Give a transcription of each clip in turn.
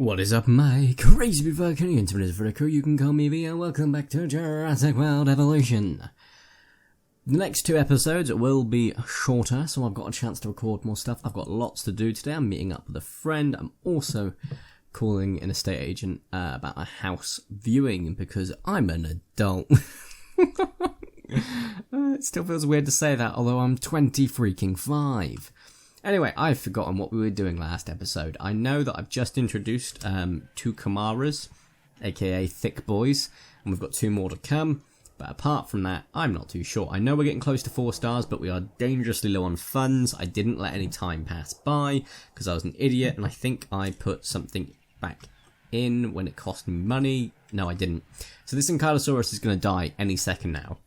What is up, my crazy people? It's Vertico, you can call me V, and welcome back to Jurassic World Evolution. The next two episodes will be shorter, so I've got a chance to record more stuff. I've got lots to do today. I'm meeting up with a friend. I'm also calling an estate agent about a house viewing because I'm an adult. It still feels weird to say that, although I'm 5. Anyway, I've forgotten what we were doing last episode. I know that I've just introduced two Kamaras, aka thick boys, and we've got two more to come. But apart from that, I'm not too sure. I know we're getting close to 4 stars, but we are dangerously low on funds. I didn't let any time pass by because I was an idiot, and I think I put something back in when it cost me money. No, I didn't. So this Ankylosaurus is going to die any second now.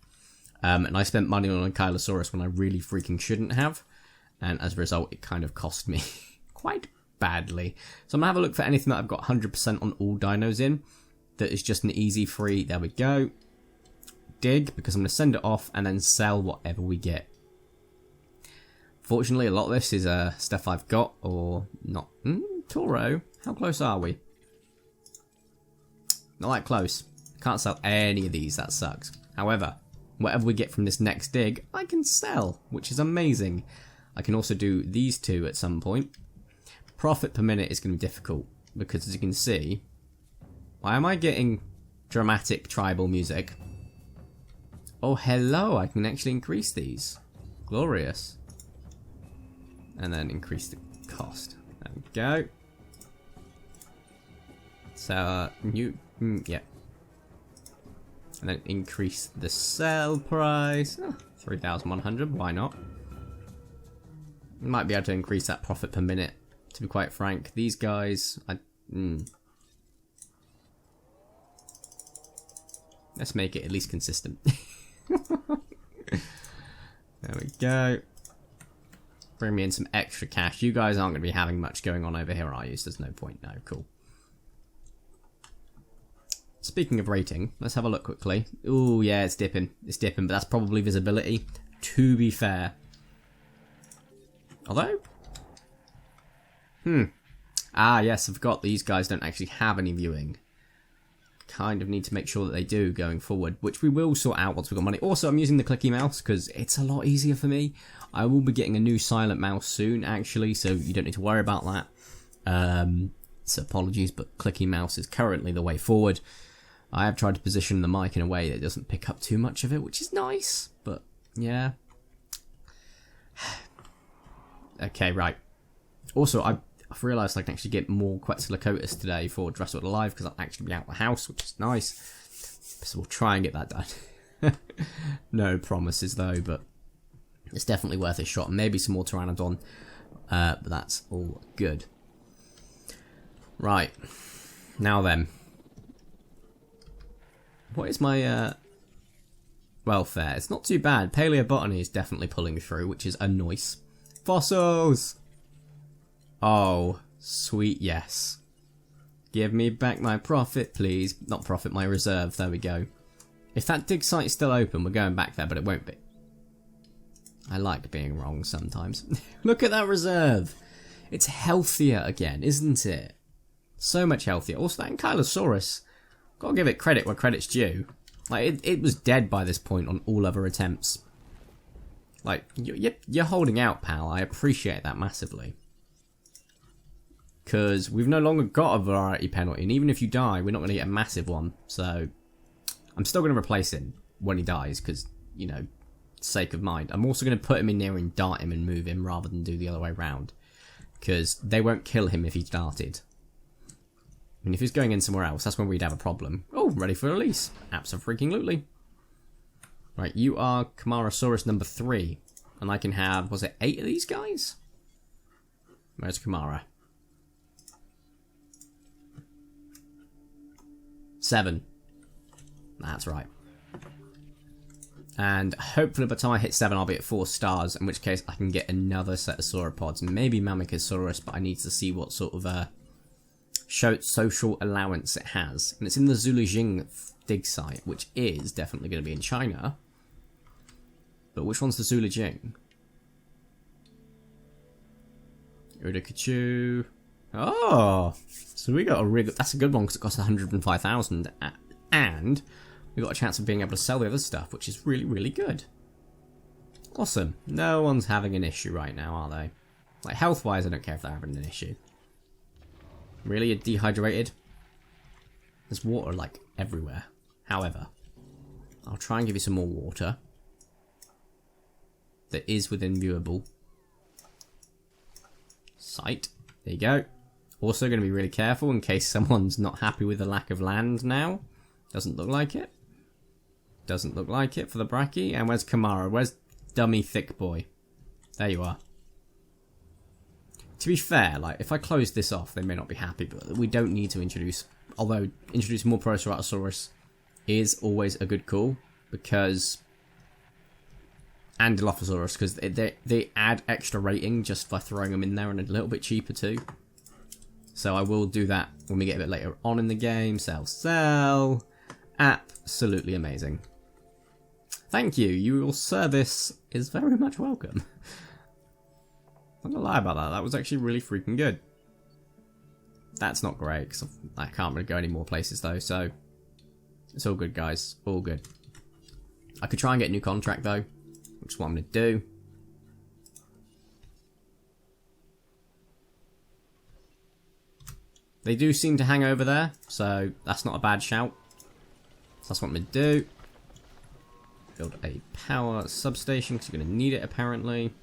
And I spent money on Ankylosaurus when I really freaking shouldn't have. And as a result, it kind of cost me quite badly. So I'm going to have a look for anything that I've got 100% on all dinos in. That is just an easy free, there we go, dig, because I'm going to send it off and then sell whatever we get. Fortunately, a lot of this is stuff I've got or not. Toro, how close are we? Not that close. Can't sell any of these, that sucks. However, whatever we get from this next dig, I can sell, which is amazing. I can also do these two at some point. Profit per minute is going to be difficult because, as you can see, why am I getting dramatic tribal music? Oh, hello, I can actually increase these. Glorious. And then increase the cost. There we go. So, yeah. And then increase the sell price. Oh, 3,100, why not? Might be able to increase that profit per minute, to be quite frank. These guys, let's make it at least consistent. There we go. Bring me in some extra cash. You guys aren't going to be having much going on over here, are you? So there's no point. No, cool. Speaking of rating, let's have a look quickly. Ooh, yeah, it's dipping. It's dipping, but that's probably visibility, to be fair. Although, yes, I forgot these guys don't actually have any viewing. Kind of need to make sure that they do going forward, which we will sort out once we've got money. Also, I'm using the clicky mouse because it's a lot easier for me. I will be getting a new silent mouse soon, actually, so you don't need to worry about that. So apologies, but clicky mouse is currently the way forward. I have tried to position the mic in a way that doesn't pick up too much of it, which is nice, but yeah. Okay, right. Also, I've realised I can actually get more Quetzalcoatlus today for Jurassic World Alive because I'll actually be out of the house, which is nice. So we'll try and get that done. No promises though, but it's definitely worth a shot. Maybe some more Pteranodon, but that's all good. Right. Now then. What is my welfare? It's not too bad. Paleobotany is definitely pulling through, which is a nice. Fossils! Oh, sweet yes. Give me back my profit, please. Not profit, my reserve. There we go. If that dig site's still open, we're going back there, but it won't be. I like being wrong sometimes. Look at that reserve. It's healthier again, isn't it? So much healthier. Also, that Ankylosaurus, gotta give it credit where credit's due. Like, it was dead by this point on all other attempts. Like, you're holding out, pal. I appreciate that massively. Because we've no longer got a variety penalty, and even if you die, we're not going to get a massive one. So, I'm still going to replace him when he dies, because, you know, sake of mind. I'm also going to put him in there and dart him and move him, rather than do the other way around. Because they won't kill him if he darted. I mean, if he's going in somewhere else, that's when we'd have a problem. Oh, ready for release. Abso-freaking-lutely. Right, you are Kamarasaurus number 3. And I can have, was it 8 of these guys? Where's Kamara? 7. That's right. And hopefully by the time I hit 7, I'll be at 4 stars, in which case I can get another set of sauropods. Maybe Mammochosaurus, but I need to see what sort of social allowance it has. And it's in the Zulujing dig site, which is definitely going to be in China. But which one's the Zulujing? Urukachu. Oh, so we got a rig. That's a good one because it costs 105,000, and we got a chance of being able to sell the other stuff, which is really, really good. Awesome. No one's having an issue right now, are they? Like, health-wise, I don't care if they're having an issue. Really? You're dehydrated? There's water, like, everywhere. However, I'll try and give you some more water that is within viewable sight. There you go. Also going to be really careful in case someone's not happy with the lack of land now. Doesn't look like it. Doesn't look like it for the Bracky. And where's Kamara? Where's dummy thick boy? There you are. To be fair, like, if I close this off, they may not be happy, but we don't need to introduce... Although, introducing more Proceratosaurus is always a good call, because... And Dilophosaurus, because they add extra rating just by throwing them in there, and a little bit cheaper too. So I will do that when we get a bit later on in the game. Sell. Absolutely amazing. Thank you. Your service is very much welcome. I'm not gonna lie about that. That was actually really freaking good. That's not great, because I can't really go any more places though, so... It's all good, guys. All good. I could try and get a new contract though, which is what I'm going to do. They do seem to hang over there, so that's not a bad shout. So that's what I'm going to do. Build a power substation, because you're going to need it apparently.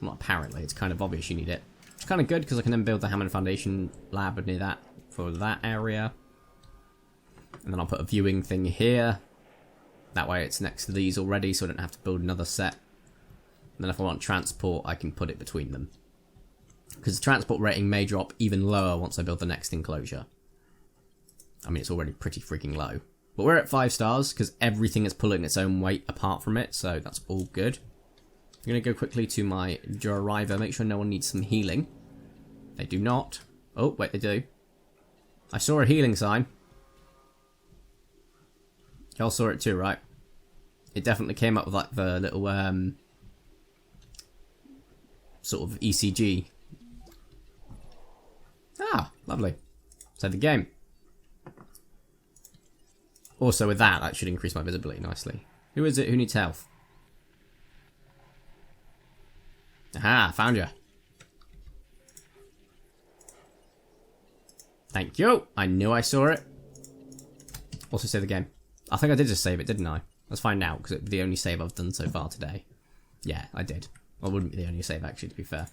Well, not apparently, it's kind of obvious you need it. Which is kind of good, because I can then build the Hammond Foundation lab near that, for that area. And then I'll put a viewing thing here. That way it's next to these already, so I don't have to build another set. And then if I want transport, I can put it between them. Because the transport rating may drop even lower once I build the next enclosure. I mean, it's already pretty freaking low. But we're at 5 stars, because everything is pulling its own weight apart from it, so that's all good. I'm going to go quickly to my Jurariva, make sure no one needs some healing. They do not. Oh, wait, they do. I saw a healing sign. Y'all saw it too, right? It definitely came up with like the little sort of ECG. Ah, lovely. Save the game. Also with that should increase my visibility nicely. Who is it who needs health? Aha, found you. Thank you. I knew I saw it. Also save the game. I think I did just save it, didn't I? Let's find out, because it's the only save I've done so far today. Yeah, I did. Well, it wouldn't be the only save, actually, to be fair.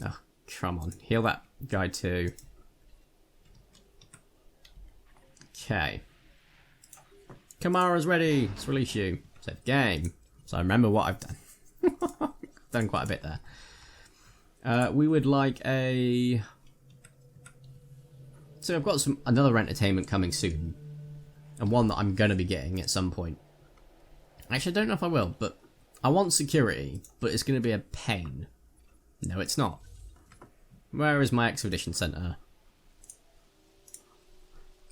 Oh, come on. Heal that guy too. Okay. Kamara's ready. Let's release you. Save game. So I remember what I've done. I've done quite a bit there. We would like a... So I've got another entertainment coming soon. And one that I'm going to be getting at some point. Actually, I don't know if I will, but I want security, but it's going to be a pain. No, it's not. Where is my expedition center?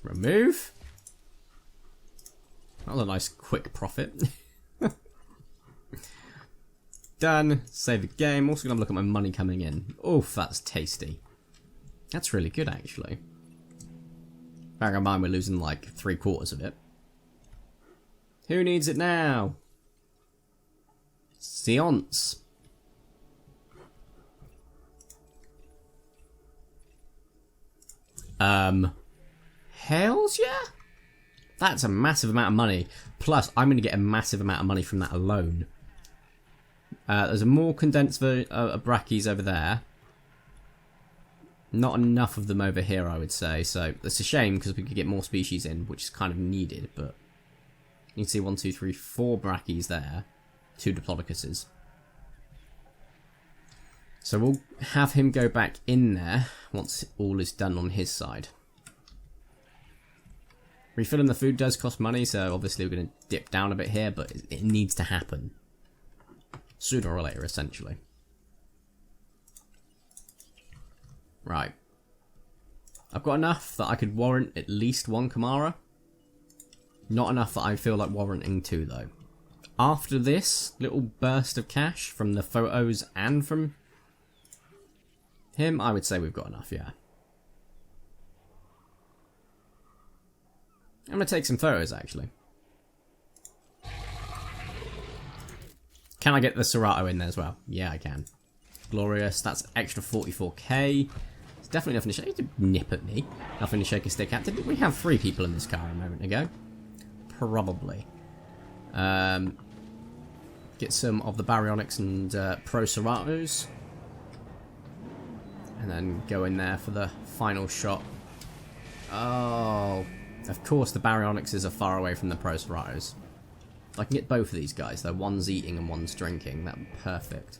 Remove. That was a nice quick profit. Done. Save the game. Also going to look at my money coming in. Oof, that's tasty. That's really good, actually. Bear in mind, we're losing like 3/4 of it. Who needs it now? Seance. Hells yeah? That's a massive amount of money. Plus, I'm going to get a massive amount of money from that alone. There's a more condensed version of brackies over there. Not enough of them over here, I would say. So it's a shame because we could get more species in, which is kind of needed. But you can see 1, 2, 3, 4 brackies there, 2 diplodocuses. So we'll have him go back in there once all is done on his side. Refilling the food does cost money, so obviously we're going to dip down a bit here, but it needs to happen. Sooner or later, essentially. Right. I've got enough that I could warrant at least 1 Kamara. Not enough that I feel like warranting 2, though. after this little burst of cash from the photos and from him, I would say we've got enough, yeah. I'm going to take some photos, actually. Can I get the Serato in there as well? Yeah, I can. Glorious. That's extra 44k. It's definitely nothing to shake. To nip at me. Nothing to shake a stick at. Did we have 3 people in this car a moment ago? Probably. Get some of the Baryonyx and Pro Seratos. And then go in there for the final shot. Oh, of course the Baryonyxes are far away from the Pro Seratos. If I can get both of these guys, though, one's eating and one's drinking, that'd be perfect.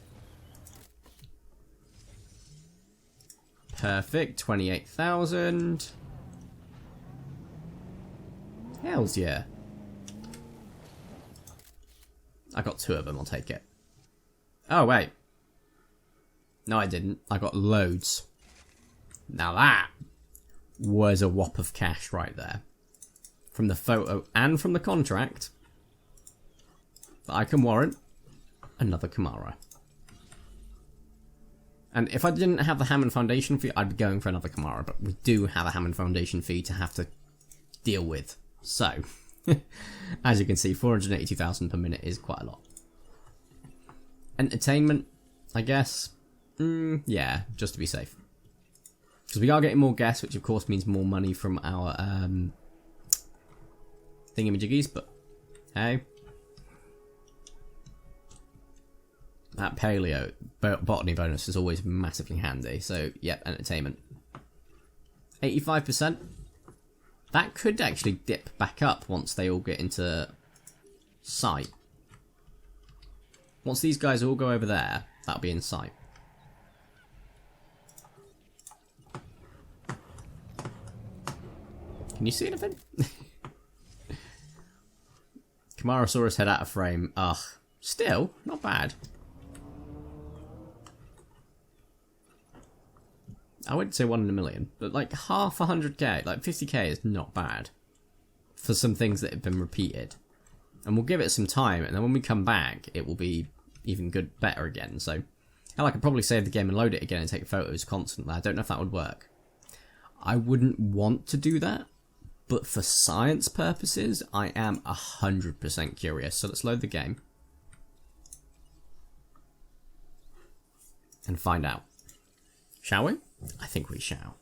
Perfect, 28,000. Hells yeah. I got 2 of them, I'll take it. Oh, wait. No, I didn't. I got loads. Now that was a whop of cash right there. From the photo and from the contract. That I can warrant another Camaro. And if I didn't have the Hammond Foundation fee, I'd be going for another Camaro. But we do have a Hammond Foundation fee to have to deal with. So, as you can see, 482,000 per minute is quite a lot. Entertainment, I guess. Yeah, just to be safe. Because we are getting more guests, which of course means more money from our thingamajiggies, but hey. That paleo botany bonus is always massively handy, so yep, entertainment. 85%. That could actually dip back up once they all get into sight. Once these guys all go over there, that'll be in sight. Can you see anything? Camarasaurus head out of frame. Ugh. Still, not bad. I wouldn't say 1 in a million, but like half 100k, like 50k is not bad. For some things that have been repeated. And we'll give it some time, and then when we come back, it will be even better again. So, hell, I could probably save the game and load it again and take photos constantly. I don't know if that would work. I wouldn't want to do that. But for science purposes, I am 100% curious. So let's load the game. And find out. Shall we? I think we shall.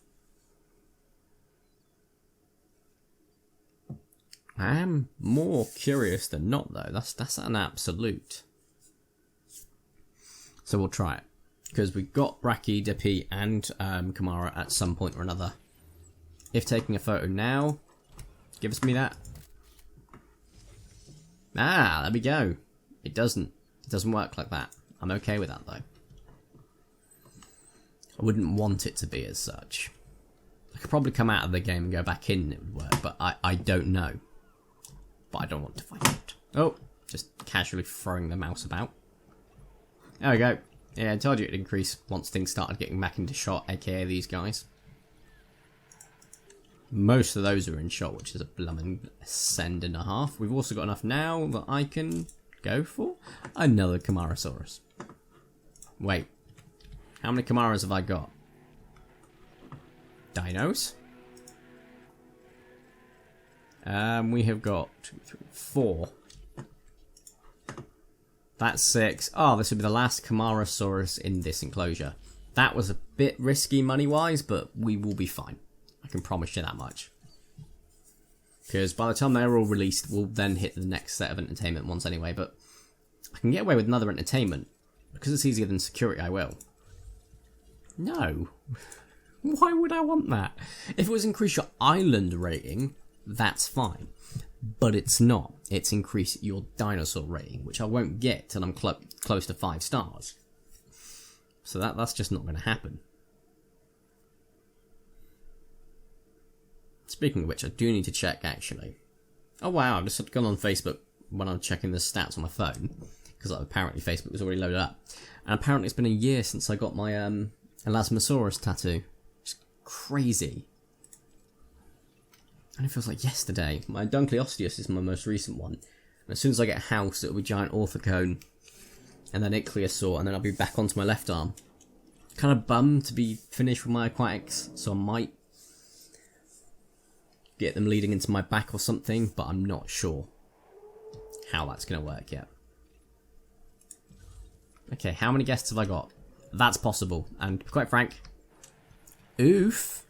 I am more curious than not, though. That's an absolute. So we'll try it. Because we got Brachy, Dippy, and Kamara at some point or another. If taking a photo now... Gives me that. Ah, there we go. It doesn't work like that. I'm okay with that, though. I wouldn't want it to be as such. I could probably come out of the game and go back in and it would work, but I don't know. But I don't want to find out. Oh, just casually throwing the mouse about. There we go. Yeah, I told you it'd increase once things started getting back into shot, aka these guys. Most of those are in shot, which is a blooming send and a half. We've also got enough now that I can go for another Camarasaurus. Wait. How many Camaras have I got? Dinos? We have got 2, 3, 4. That's 6. Oh, this will be the last Camarasaurus in this enclosure. That was a bit risky money-wise, but we will be fine. I can promise you that much. Because by the time they're all released, we'll then hit the next set of entertainment ones anyway. But I can get away with another entertainment. Because it's easier than security, I will. No. Why would I want that? If it was increase your island rating, that's fine. But it's not. It's increase your dinosaur rating, which I won't get till I'm close to 5 stars. So that's just not going to happen. Speaking of which, I do need to check, actually. Oh, wow, I've just gone on Facebook when I'm checking the stats on my phone. Because apparently Facebook was already loaded up. And apparently it's been a year since I got my Elasmosaurus tattoo. It's crazy. And it feels like yesterday. My Dunkleosteus is my most recent one. And as soon as I get a house, it'll be giant orthocone. And then ichthyosaur, and then I'll be back onto my left arm. Kind of bummed to be finished with my aquatics, so I might get them leading into my back or something, but I'm not sure how that's going to work yet. Okay, how many guests have I got? That's possible, and to be quite frank, oof,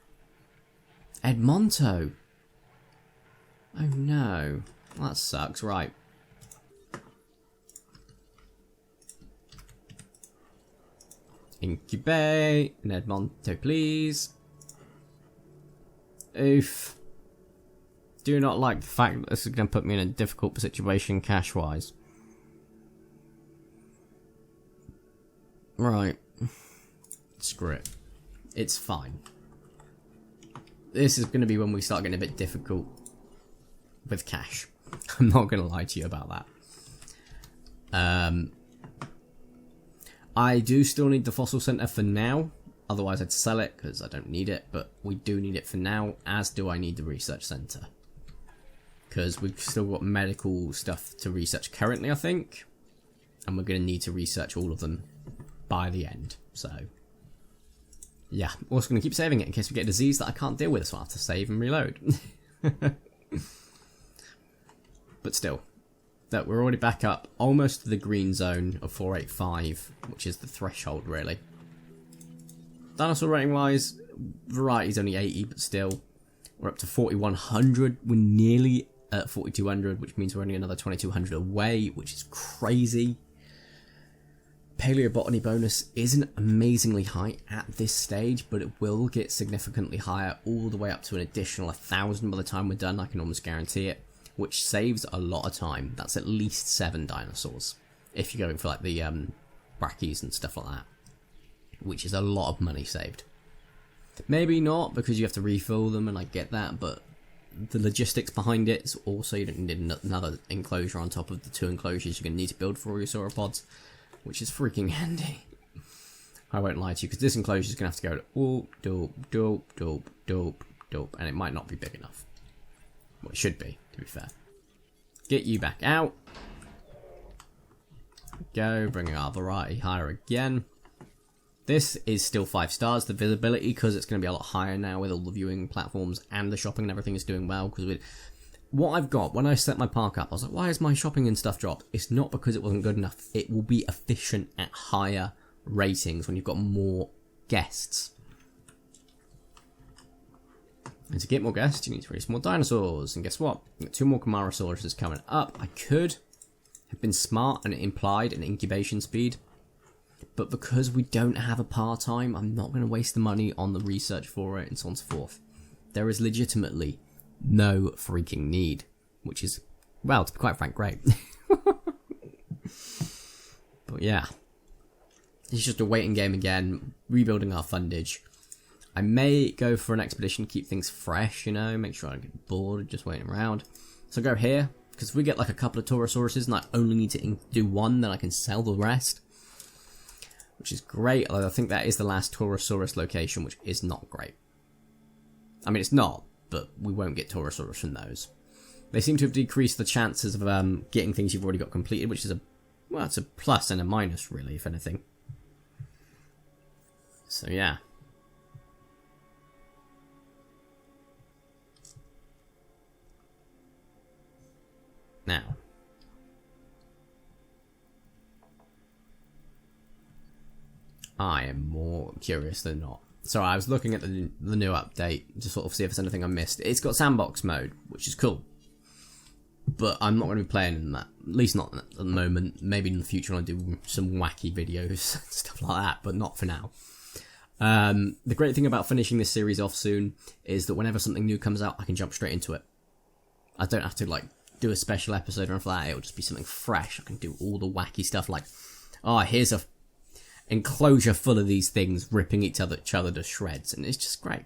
Edmonto. Oh no, that sucks, right. Incubate, an Edmonto please. Oof. Do not like the fact that this is going to put me in a difficult situation cash-wise. Right. Screw it. It's fine. This is going to be when we start getting a bit difficult with cash. I'm not going to lie to you about that. I do still need the fossil center for now. Otherwise I'd sell it because I don't need it. But we do need it for now, as do I need the research center. Because we've still got medical stuff to research currently, I think. And we're going to need to research all of them by the end. So, yeah. Also going to keep saving it in case we get a disease that I can't deal with. So I have to save and reload. But still. That we're already back up almost to the green zone of 485. Which is the threshold, really. Dinosaur rating wise, variety's only 80, but still. We're up to 4100. We're nearly at 4200, which means we're only another 2200 away, which is crazy. Paleobotany bonus isn't amazingly high at this stage, but it will get significantly higher, all the way up to an additional 1000 by the time we're done. I can almost guarantee it, which saves a lot of time. That's at least 7 dinosaurs if you're going for like the brackies and stuff like that, which is a lot of money saved. Maybe not, because you have to refill them, and I get that, but the logistics behind it is also you don't need another enclosure on top of the 2 enclosures you're going to need to build for all your sauropods, which is freaking handy. I won't lie to you, because this enclosure is going to have to go to all dope, and it might not be big enough. Well, it should be, to be fair. Get you back out. Go, bring our variety higher again. This is still 5 stars, the visibility, because it's going to be a lot higher now with all the viewing platforms and the shopping and everything is doing well. Because what I've got, when I set my park up, I was like, why is my shopping and stuff dropped? It's not because it wasn't good enough. It will be efficient at higher ratings when you've got more guests. And to get more guests, you need to release more dinosaurs. And guess what? We've got 2 more Camarosauruses coming up. I could have been smart and implied an incubation speed. But because we don't have a part-time, I'm not going to waste the money on the research for it and so on and so forth. There is legitimately no freaking need. Which is, well, to be quite frank, great. But yeah. It's just a waiting game again. Rebuilding our fundage. I may go for an expedition to keep things fresh, you know. Make sure I don't get bored of just waiting around. So go here. Because if we get like a couple of Taurosauruses and I only need to do 1, then I can sell the rest. Which is great, although I think that is the last Taurosaurus location, which is not great. I mean, it's not, but we won't get Taurosaurus from those. They seem to have decreased the chances of getting things you've already got completed, which is well, it's a plus and a minus, really, if anything. So, yeah. Now. I am more curious than not. So I was looking at the new update to sort of see if there's anything I missed. It's got sandbox mode, which is cool. But I'm not going to be playing in that. At least not at the moment. Maybe in the future when I do some wacky videos, stuff like that, but not for now. The great thing about finishing this series off soon is that whenever something new comes out, I can jump straight into it. I don't have to like do a special episode or anything like that. It'll just be something fresh. I can do all the wacky stuff like, oh, here's a enclosure full of these things ripping each other to shreds, and it's just great.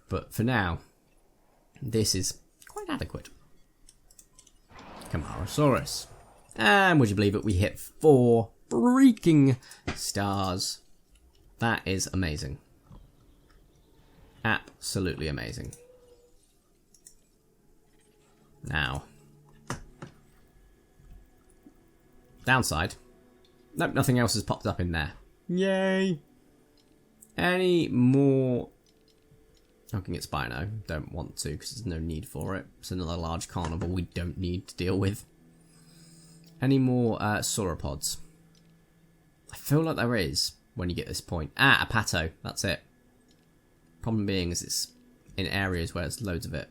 But for now, this is quite adequate. Camarasaurus. And would you believe it, we hit 4 freaking stars. That is amazing. Absolutely amazing. Now, Downside. Nope, nothing else has popped up in there. Yay! Any more... I can get Spino. Don't want to because there's no need for it. It's another large carnivore we don't need to deal with. Any more sauropods? I feel like there is when you get this point. Ah, a pato. That's it. Problem being is it's in areas where there's loads of it.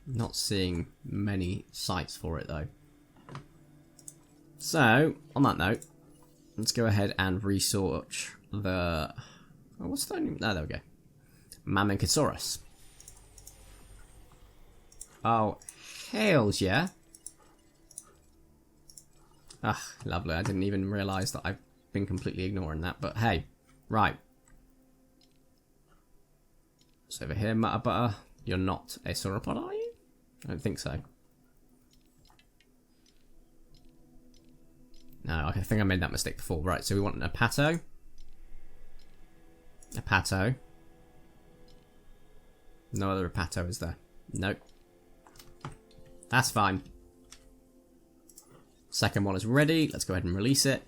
Not seeing many sites for it though. So, on that note, let's go ahead and research the... Oh, what's the name? Oh, there we go. Mammochosaurus. Oh, hells yeah. Ah, lovely. I didn't even realise that I've been completely ignoring that, but hey. Right. So over here, Mutter Butter, you're not a sauropod, are you? I don't think so. No, I think I made that mistake before. Right, so we want a pato. A pato. No other pato is there? Nope. That's fine. Second one is ready. Let's go ahead and release it.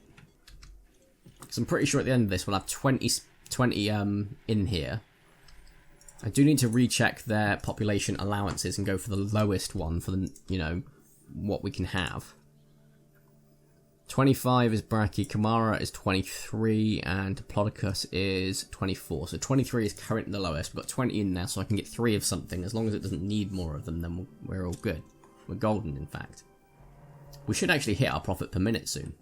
Because I'm pretty sure at the end of this we'll have 20 in here. I do need to recheck their population allowances and go for the lowest one for the, you know, what we can have. 25 is Brachy, Kamara is 23, and Diplodocus is 24. So 23 is currently the lowest. We've got 20 in there, so I can get 3 of something. As long as it doesn't need more of them, then we're all good. We're golden, in fact. We should actually hit our profit per minute soon.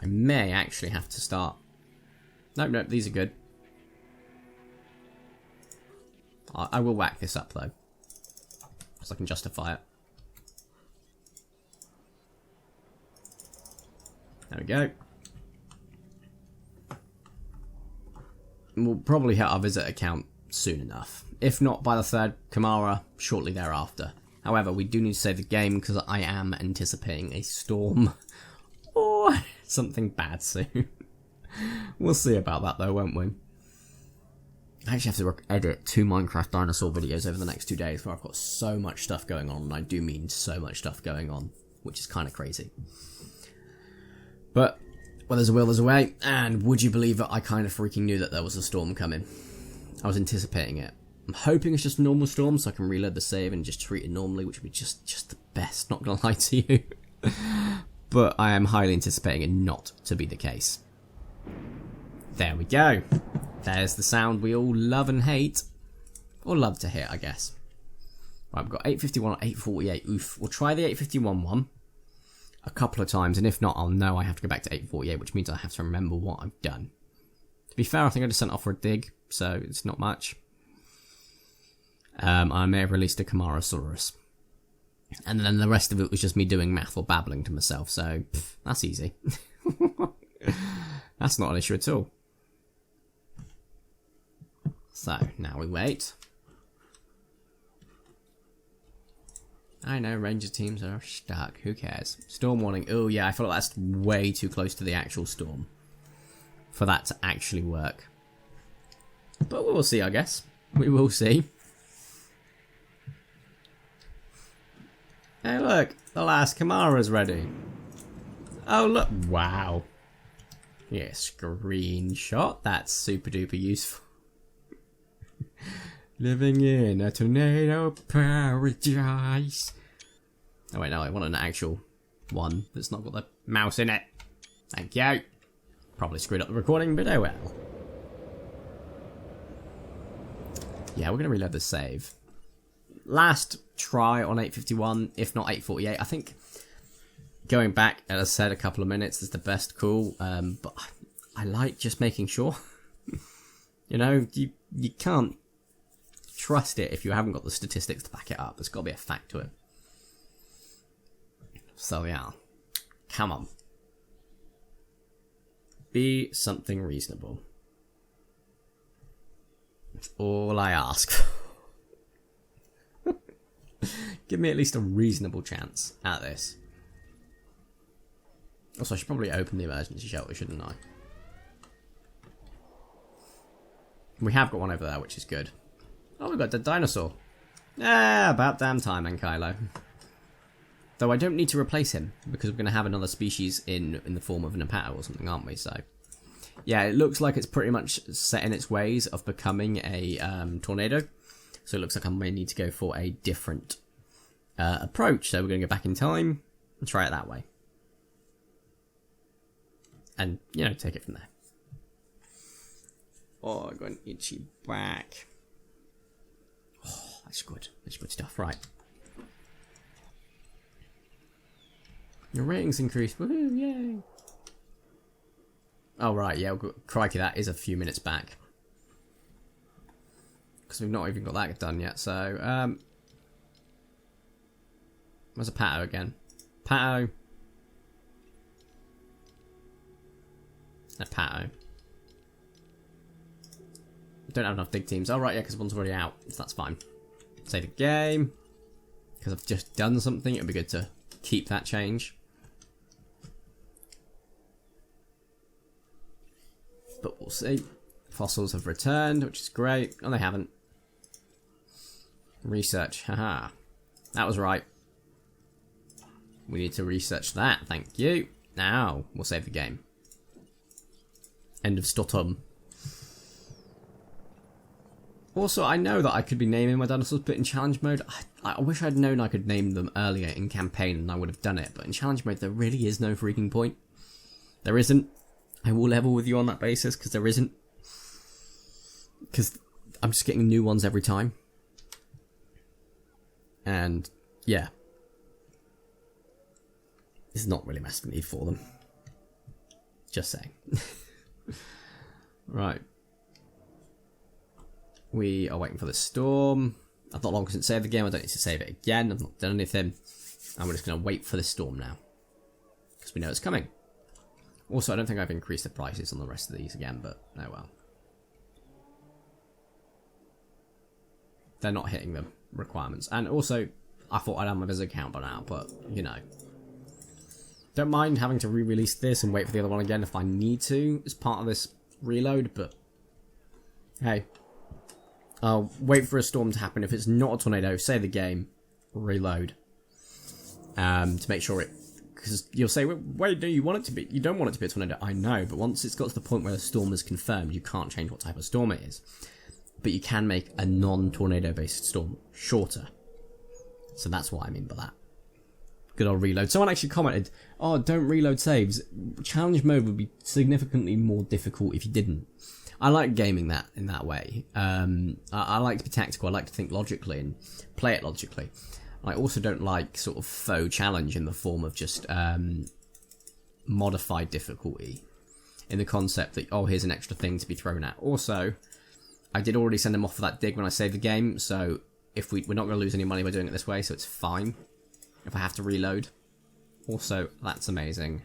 I may actually have to start... Nope, these are good. I will whack this up, though. Because I can justify it. There we go. We'll probably hit our visitor count soon enough. If not by the third Kamara, shortly thereafter. However, we do need to save the game because I am anticipating a storm or something bad soon. We'll see about that though, won't we? I actually have to edit 2 Minecraft dinosaur videos over the next 2 days where I've got so much stuff going on, and I do mean so much stuff going on, which is kind of crazy. But, well, there's a will, there's a way, and would you believe it, I kind of freaking knew that there was a storm coming. I was anticipating it. I'm hoping it's just a normal storm so I can reload the save and just treat it normally, which would be just the best, not gonna lie to you. But I am highly anticipating it not to be the case. There we go. There's the sound we all love and hate. Or love to hear, I guess. Right, we've got 851 or 848. Oof. We'll try the 851 one a couple of times, and if not, I'll know I have to go back to 848, which means I have to remember what I've done. To be fair, I think I just sent off for a dig, so it's not much. I may have released a Camarasaurus. And then the rest of it was just me doing math or babbling to myself, so that's easy. That's not an issue at all. So, now we wait. I know, ranger teams are stuck. Who cares? Storm warning. Oh, yeah, I feel like that's way too close to the actual storm for that to actually work. But we'll see, I guess. We will see. Hey, look. The last Kamara's ready. Oh, look. Wow. Yeah, screenshot. That's super duper useful. Living in a tornado paradise. Oh wait, no, I want an actual one that's not got the mouse in it. Thank you. Probably screwed up the recording, but oh well. Yeah, we're going to reload the save. Last try on 851, if not 848. I think going back, as I said, a couple of minutes is the best call. But I like just making sure. You know, you can't trust it if you haven't got the statistics to back it up. There's got to be a fact to it. So yeah, come on. Be something reasonable. That's all I ask. Give me at least a reasonable chance at this. Also, I should probably open the emergency shelter, shouldn't I? We have got one over there, which is good. Oh, we've got the dinosaur. Yeah, about damn time, then, Kylo. Though I don't need to replace him, because we're going to have another species in the form of an Ep130 or something, aren't we? So, yeah, it looks like it's pretty much set in its ways of becoming a tornado. So it looks like I may need to go for a different approach. So we're going to go back in time and try it that way. And, you know, take it from there. Oh, I got an itchy back. Oh, that's good. That's good stuff. Right. Your ratings increased. Woohoo, yay. Oh, right, yeah, crikey, that is a few minutes back. Because we've not even got that done yet, so, where's a Pato again? Pato. A Pato. Don't have enough dig teams. Oh, right, yeah, because one's already out, so that's fine. Save the game. Because I've just done something, it'd be good to keep that change. But we'll see. Fossils have returned, which is great. Oh, they haven't. Research. Haha. That was right. We need to research that. Thank you. Now, we'll save the game. End of stotum. Also, I know that I could be naming my dinosaurs, but in challenge mode, I wish I'd known I could name them earlier in campaign and I would have done it. But in challenge mode, there really is no freaking point. There isn't. I will level with you on that basis, because there isn't. Because I'm just getting new ones every time. And, yeah. There's not really massive need for them. Just saying. Right. We are waiting for the storm. I've not long since saved the game. I don't need to save it again. I've not done anything. And we're just going to wait for the storm now. Because we know it's coming. Also, I don't think I've increased the prices on the rest of these again, but oh well. They're not hitting the requirements. And also, I thought I'd have my visitor count by now, but, you know. Don't mind having to re-release this and wait for the other one again if I need to as part of this reload, but hey. I'll wait for a storm to happen. If it's not a tornado, save the game, reload. To make sure it... Because you'll say, wait, do you want it to be? You don't want it to be a tornado. I know, but once it's got to the point where the storm is confirmed, you can't change what type of storm it is. But you can make a non-tornado based storm shorter. So that's what I mean by that. Good old reload. Someone actually commented, oh, don't reload saves. Challenge mode would be significantly more difficult if you didn't. I like gaming that in that way. I like to be tactical. I like to think logically and play it logically. I also don't like sort of faux challenge in the form of just modified difficulty. In the concept that, oh, here's an extra thing to be thrown at. Also, I did already send them off for that dig when I saved the game, so if we're not going to lose any money by doing it this way, so it's fine if I have to reload. Also, that's amazing.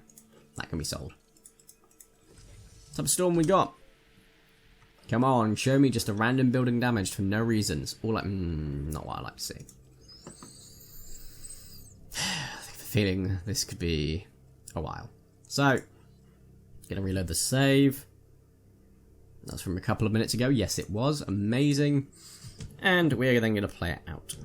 That can be sold. What type of storm we got? Come on, show me just a random building damaged for no reasons. All like, not what I like to see. I have a feeling this could be a while. So, gonna reload the save. That's from a couple of minutes ago. Yes, it was. Amazing. And we're then gonna play it out.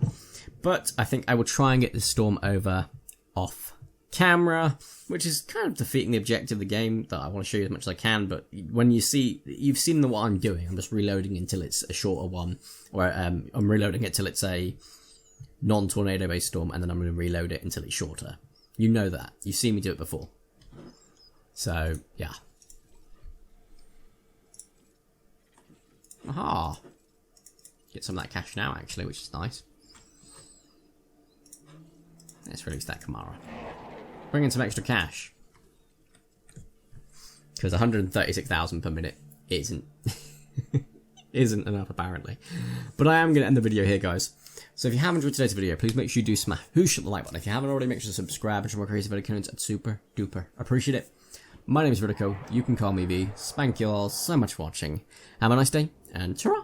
But I think I will try and get this storm over off camera, which is kind of defeating the objective of the game that I want to show you as much as I can. But when you've seen what I'm doing. I'm just reloading until it's a shorter one, or I'm reloading it till it's a non-tornado based storm, and then I'm going to reload it until it's shorter. You know that. You've seen me do it before. So, yeah. Aha! Get some of that cash now, actually, which is nice. Let's release that Kamara. Bring in some extra cash. Because 136,000 per minute isn't isn't enough, apparently. But I am going to end the video here, guys. So if you have enjoyed today's video, please make sure you do smash the like button. If you haven't already, make sure to subscribe and show more crazy video contents. I'd super duper appreciate it. My name is Vertico. You can call me V. Spank you all so much for watching. Have a nice day, and ta-ra!